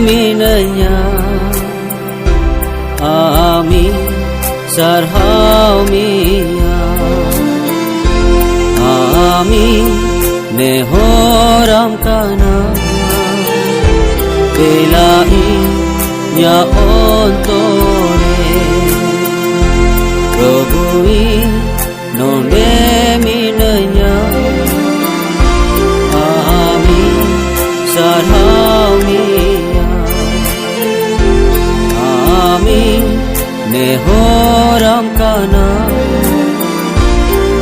minanya Ami sarhau mia Ami nehoram kana Belai nya ontore Prabhui nonde minanya Ami sarhau mia Ami nehoram kana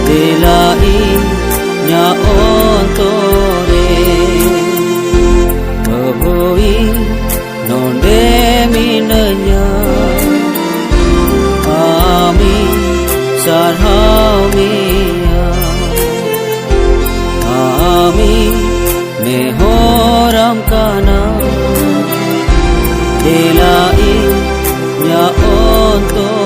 Belai nya ontore Prabhui nonde minanya Ami sarhau mia Ami nehoram kana Belai nya ontore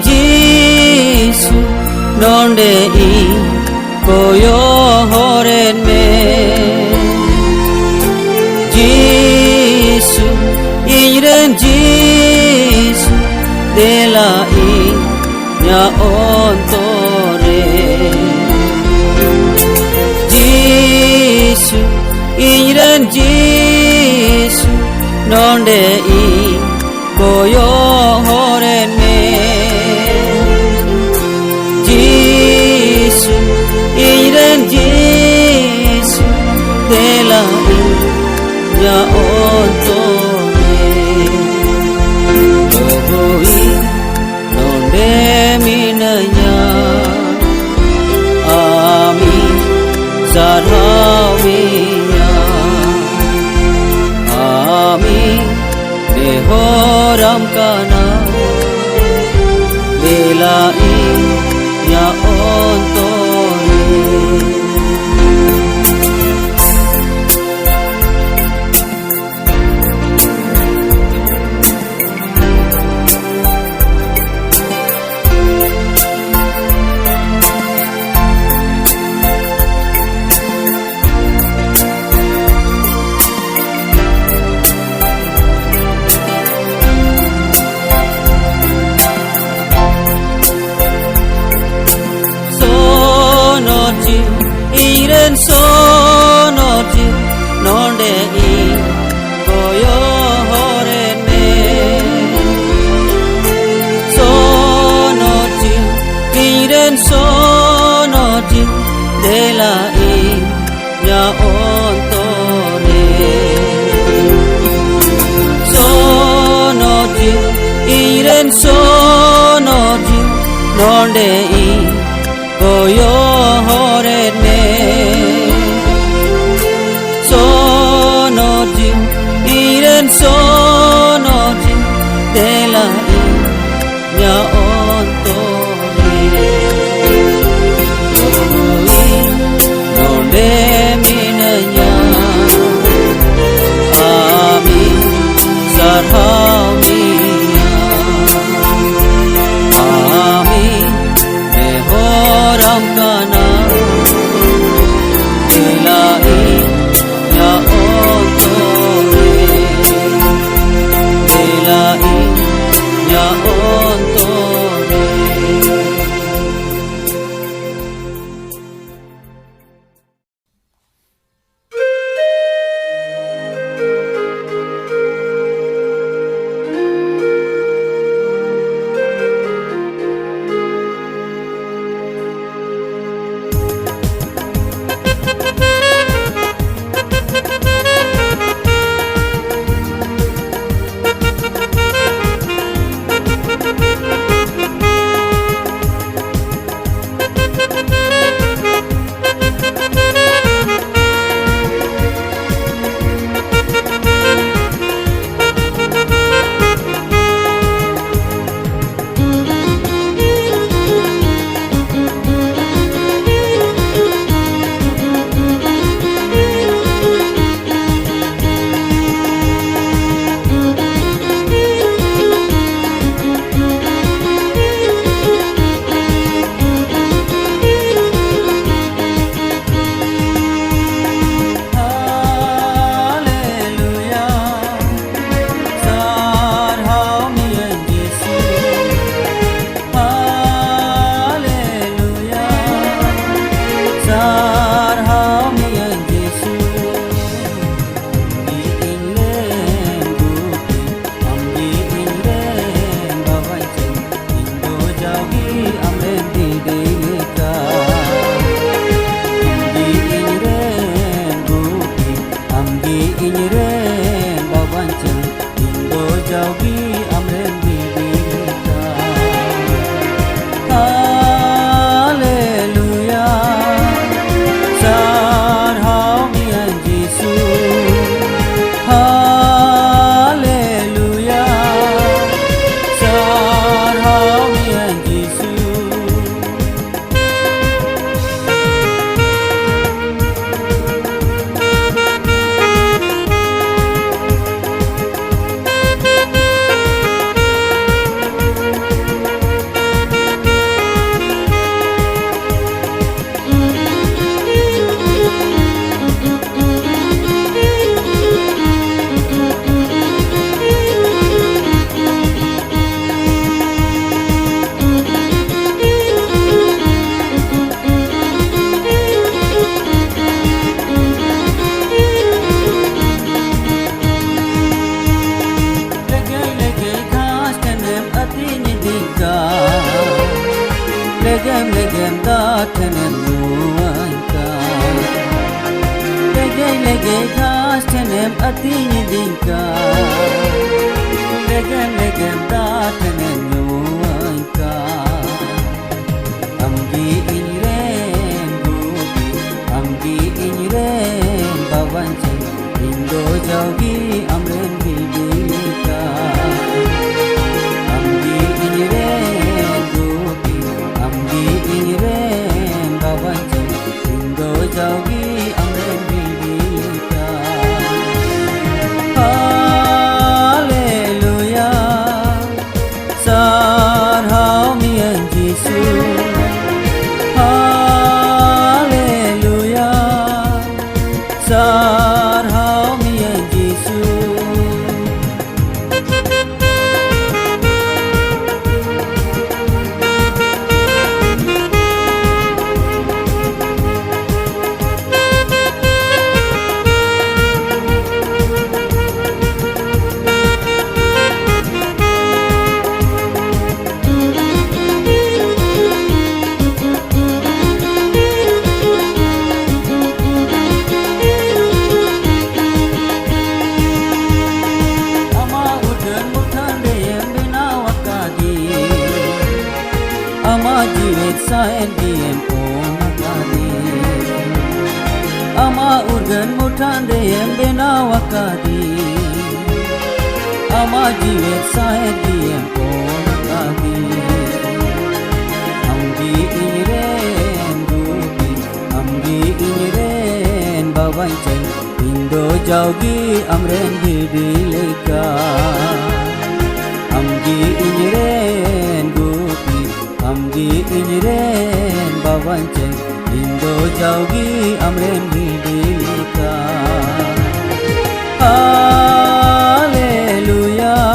Jesus nonde I koyo horen me Jesus iren Jesus delai nya ontore Jesus iren Jesus nonde I koyo horen me Jesus iren Jesus delai nya ontore Prabhui nonde minanya Ami sarhau mia Ami nehoram kana Belai nya ontore iren sonoji nonde I koyo horen me sonoji iren sonoji delai nya ontore sonoji iren sonoji nonde I koyo horen me sonoji iren sonoji delai nya ontore nonde minanya amin sarhamia amin mehoram kana delai nya ontore delai nya ontore. Legem da tenem nuanka Legem ghas tenem atini dinka Legem da tenem nuanka Amgi inren gubi Amgi inren bawanche Indo jaugi amren bidika Amgi inren gubi Amgi inren bawanche Indo jaugi amren bidika Hallelujah Sarhau mian Jesus Hallelujah Sarhau mian Jesus Ama urgan mutan deyem benawakadi ama jiwet saher diem on lagi amgi iren gupi amgi iren bawancai indo jaugi amren gidi leka amgi iren gupi amgi iren bawancai indo jaugi amren gidi leka Hallelujah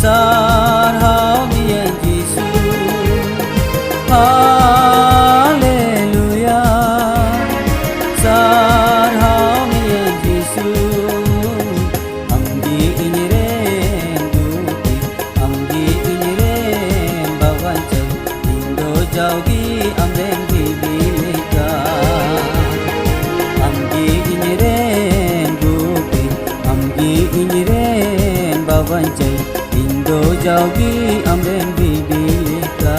sarhaw miyan Jisu Hallelujah sarhaw miyan Jisu amgi iren gupi amgi iren bawancai indo jaugi amren gidi leka amgi iren gupi amgi iren bawancai indo jaugi amren gidi leka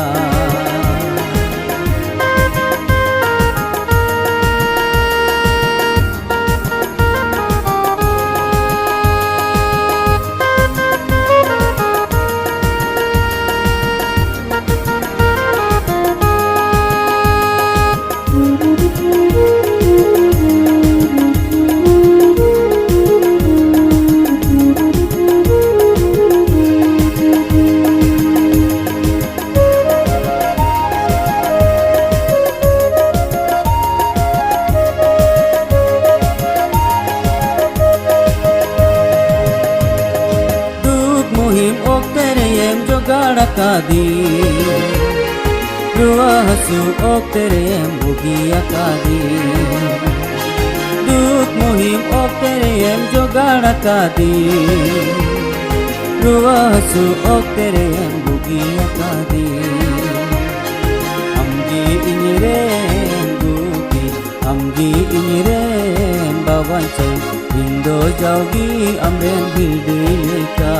Kadi Dua hasu ok terem bugia kadi Duk muhim ok terem jogada kadi Dua hasu ok terem bugia kadi Amgi iren gupi amgi iren bawancai indo jaugi amren gidi leka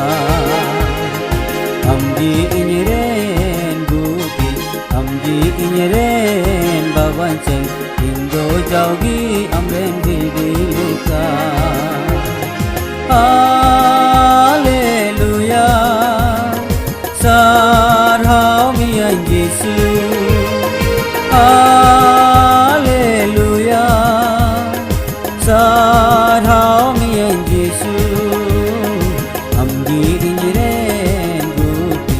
amgi iren gupi amgi iren bawancai indo jaugi amren gidi leka Hallelujah sarhaw miyan Jisu Hallelujah sarhaw miyan Jisu amgi iren gupi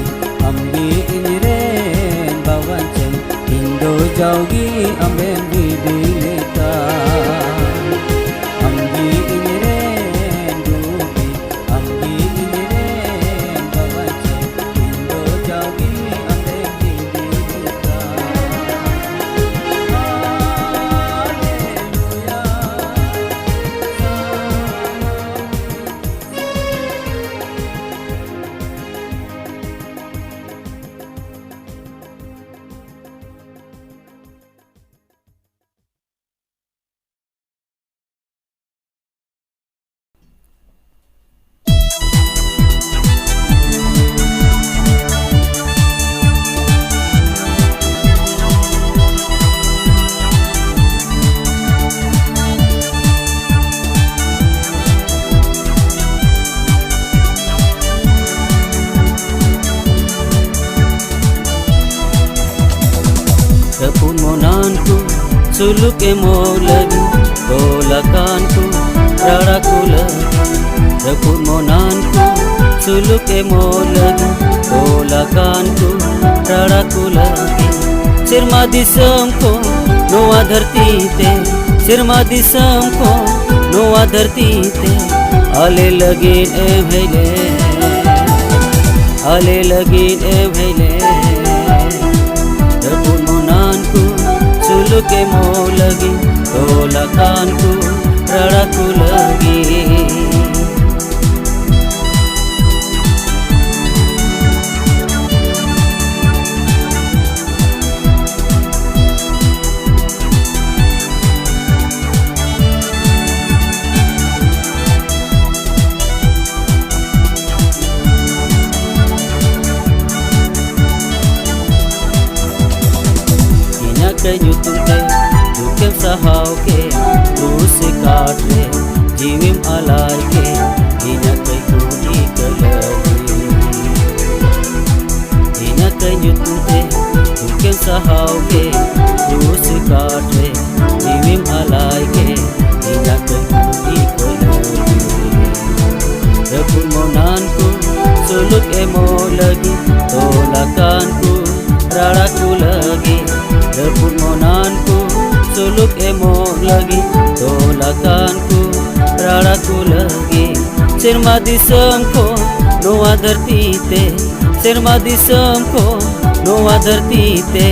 amgi iren bawancai indo jaugi amren gidi leka amgi iren gupi amgi iren bawancai indo jaugi amren gidi leka Kepumonanku suluk emo lagi tolakanku raraku lagi Kepumonanku suluk emo lagi tolakanku raraku lagi Sirma disamko noa dharti te Sirma disamko noa dharti te ale lagin e bhaile ale lagin e bhaile Kepumonanku suluk emo lagi tolakanku raraku lagi Nyutung te dukem sahau ke tu se kaat le jivim alai ke inya kai kuni emo lagi tolakanku raraku lagi rebut monanku suluk emo lagi tolakanku raraku lagi sirma disamko noa धरती ते sirma disamko noa धरती ते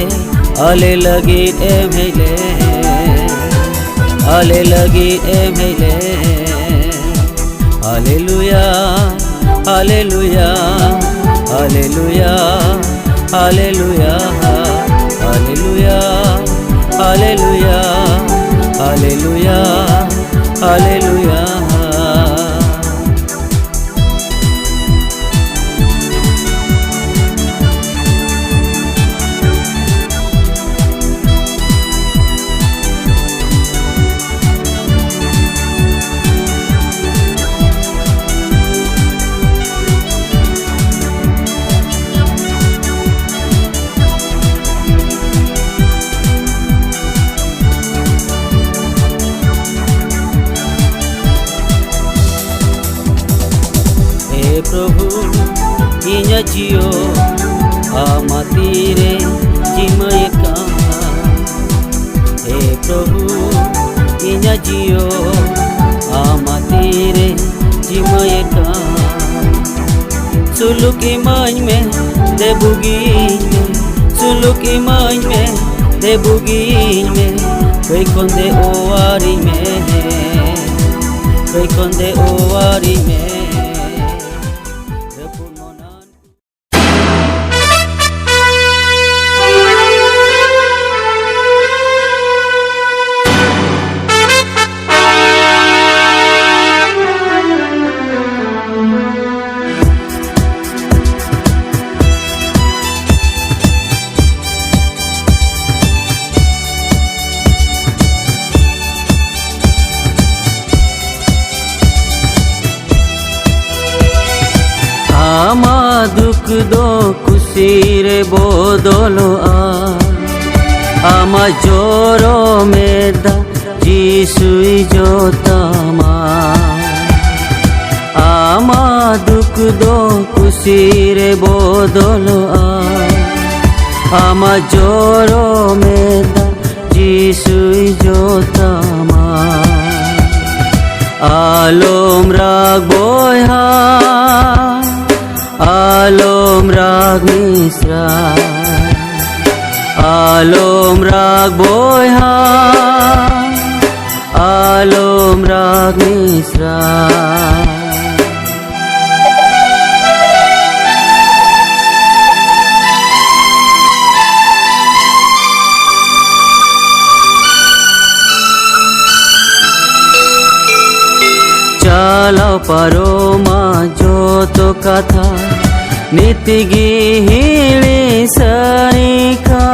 आले लगी एम hele आले लगी एम hele Hallelujah, hallelujah, hallelujah, hallelujah, hallelujah, hallelujah, hallelujah, hallelujah. प्रभु इन्या जियो आमातीरे जिमय का हे प्रभु इन्या जियो आमातीरे जिमय का सुलुकी मांग में दे बुगी में सुलुकी मांग में दे बुगी में कोई कोंदे ओवारी में कोई कोंदे ओवारी में आमा दुख दो खुशी रे बोदलो आमा जोरो मेदा जीसुई जोतामा आमा दुख दो खुशी रे बोदलो आमा जोरो मेदा जीसुई जोतामा आलोम राग बोया आलोम राग मिश्रा आलोम राग बोया आलोम राग मिश्रा चाला पारो मा जो तो कथा नीतिगी हिली सरिका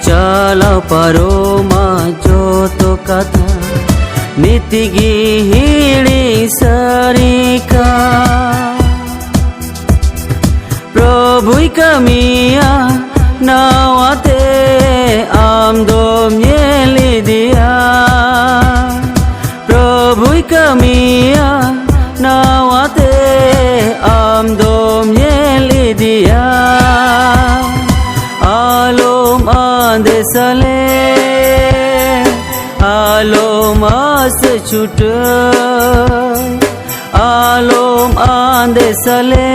चाला पारो मा जो तो कथा नीतिगी हिली सरिका प्रभु कमिया नावाते आम दोम ये दिया प्रभु कमिया नावाते आम दोम ये दिया आलोम आंदे सले आलोम आस छुट आलोम आंदे सले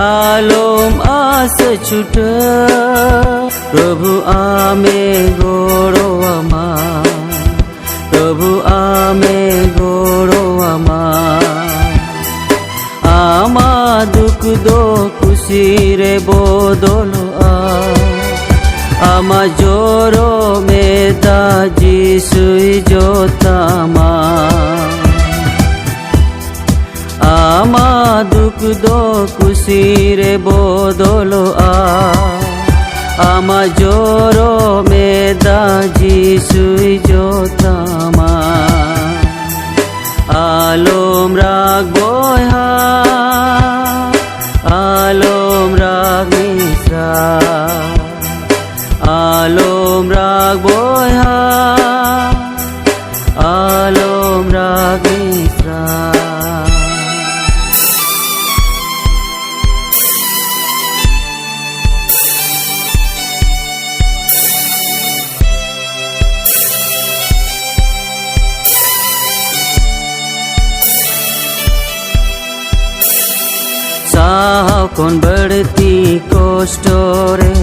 आलोम आस छुट प्रभु आमे गोरो अमा प्रभु आमे गोरो अमा आमा दुख दो खुशी रे बोदलो आमा जोरो मेदा जीसुई जोतामा आमा दुख दो खुशी रे बोदलो आमा जोरो मेदा जीसुई जोतामा आलोम राग बोया आलोम राग मिश्रा आलोम राग बोया आलोम राग Mishra kon berti kostore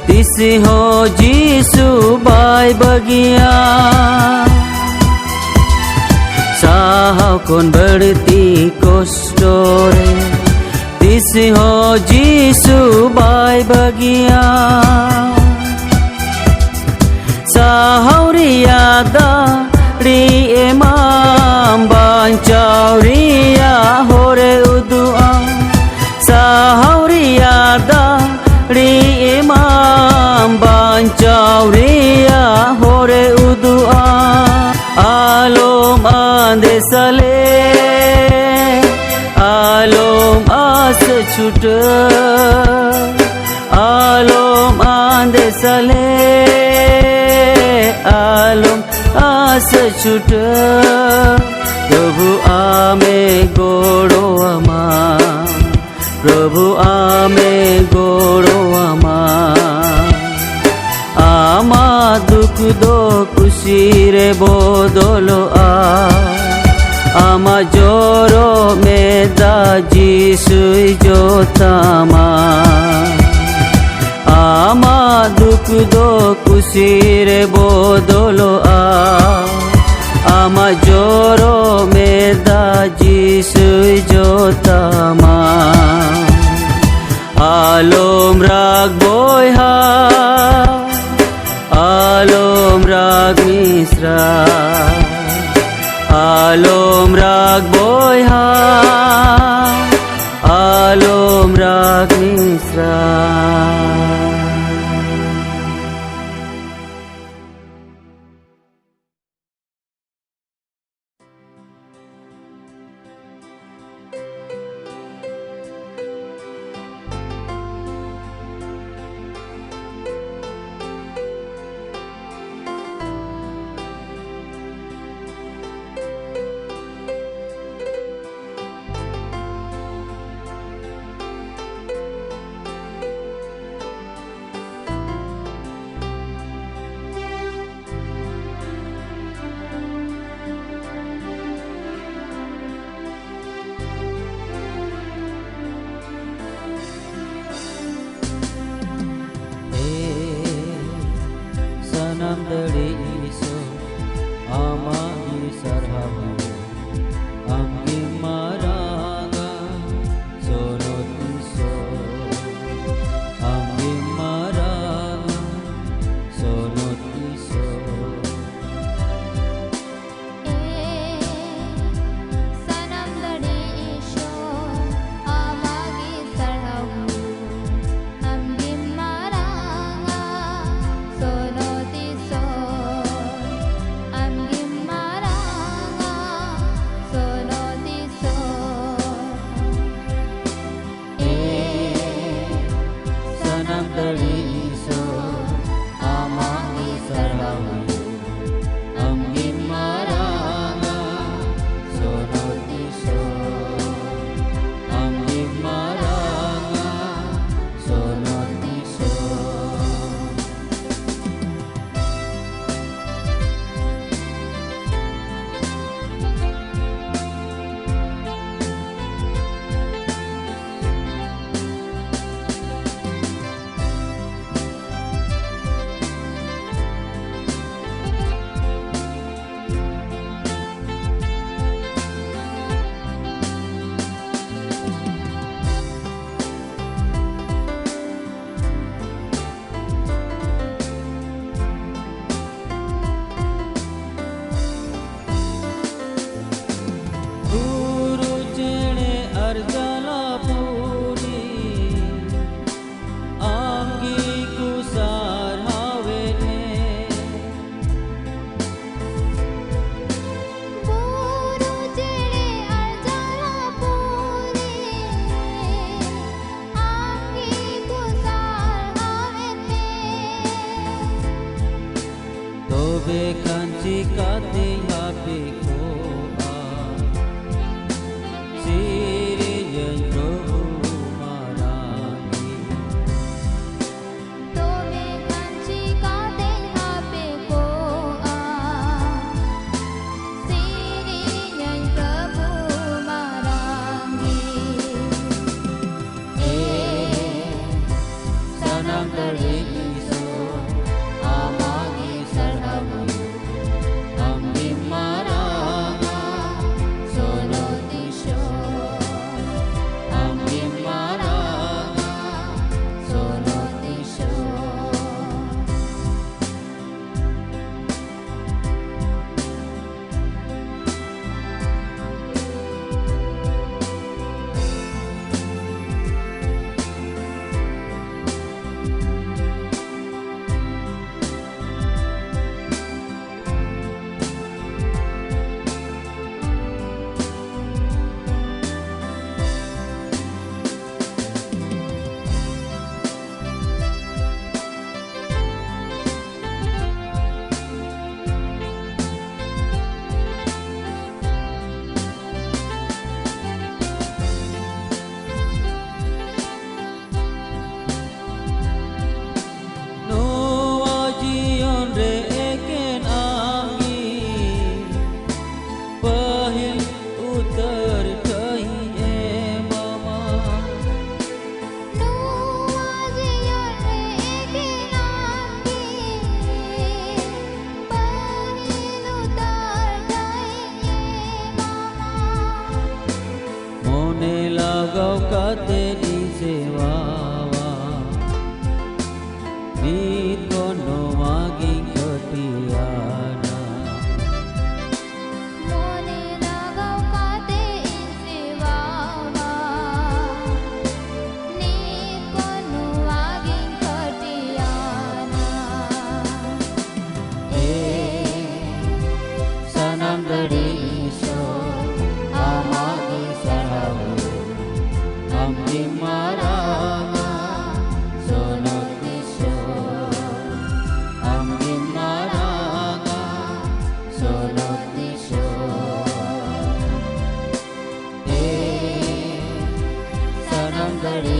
tisiho Jisu bai bagia sahau kon berti kostore tisiho Jisu bai bagia sahau riada ri emam bancau ria hore udua sahau riada ri emam bancau ria hore udua alom ande sale alom as chuta alom ande sale alom as chuta Prabhu ame goro ama Prabhu ame goro ama ama dukh do khushi re bodolo ama joro meda Jisu jotama ama dukh do khushi re bodolo ama joro meda Jisu jotama alom rag boyha alom rag misra alom rag boyha alom rag misra Sanam dari iso amagi sarhabu amgi maraga sonot iso amgi maraga sonot iso sanam dari iso amagi sarhabu amgi maraga sonot kanci kati hapi ko siri लगाव कातेनी सेवावा नीत कोनो मागी कटियाना मोने लगाव काते सेवावा नीत कोनो मागी कटियाना सनम dari iso amagi sarawu amdi maranga sonot iso amdi maranga sonot iso sanam dari